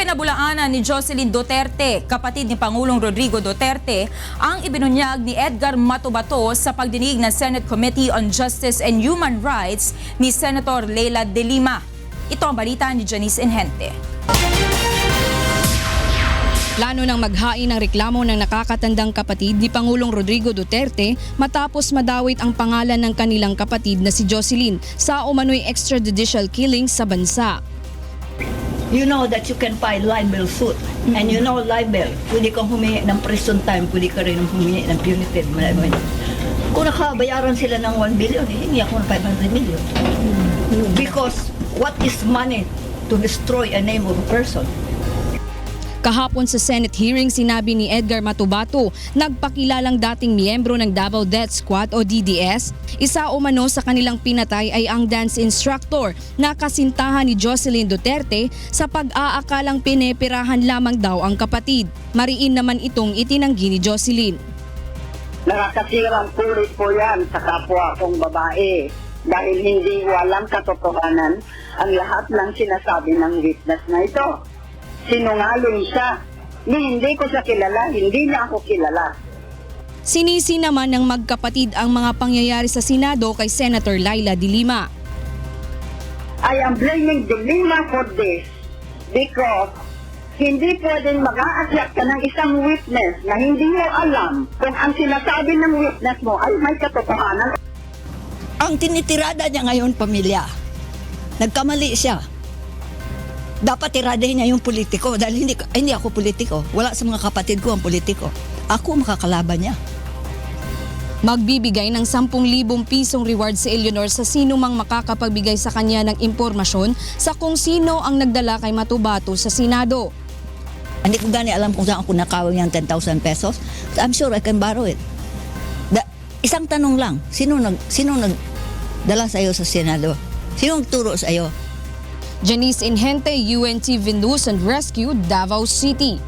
Pinabulaanan ni Jocelyn Duterte, kapatid ni Pangulong Rodrigo Duterte, ang ibinunyag ni Edgar Matubato sa pagdinig ng Senate Committee on Justice and Human Rights ni Senator Leila De Lima. Ito ang balita ni Janice Inhente. Plano ng maghain ng reklamo ng nakakatandang kapatid ni Pangulong Rodrigo Duterte matapos madawit ang pangalan ng kanilang kapatid na si Jocelyn sa umano'y extrajudicial killing sa bansa. You know that you can file libel suit. And you know libel, pwede kang humingi ng prison time, pwede ka rin humingi ng punitive. Kung nakabayaran sila ng 1 billion, hindi ako ng 500 million. Because what is money to destroy a name of a person? Kahapon sa Senate hearing, sinabi ni Edgar Matubato, nagpakilalang dating miyembro ng Davao Death Squad o DDS, isa umano sa kanilang pinatay ay ang dance instructor na kasintahan ni Jocelyn Duterte sa pag-aakalang pinepirahan lamang daw ang kapatid. Mariin naman itong itinanggi ni Jocelyn. Nakakasirang kulit po yan sa kapwa kong babae dahil hindi walang katotohanan ang lahat ng sinasabi ng witness na ito. Sinungaling siya. Hindi ko siya kilala, hindi niya ako kilala. Sinisi naman ng magkapatid ang mga pangyayari sa Senado kay Senator Leila De Lima. I am blaming De Lima for this because hindi pwedeng mag-a-accept ka ng isang witness na hindi mo alam kung ang sinasabi ng witness mo ay may katotohanan. Ang tinitirada niya ngayon, pamilya, nagkamali siya. Dapat tiradahin niya yung politiko dahil hindi ako politiko. Wala sa mga kapatid ko ang politiko. Ako makakalaban niya. Magbibigay ng 10,000 pisong reward si Eleanor sa sino mang makakapagbigay sa kanya ng impormasyon sa kung sino ang nagdala kay Matubato sa Senado. Hindi ko gani alam kung saan ako nakawin yung 10,000 pesos. I'm sure I can borrow it. Isang tanong lang, sino nagdala sa iyo sa Senado? Sino nagturo sa iyo? Janice Inhente, UNTV News and Rescue, Davao City.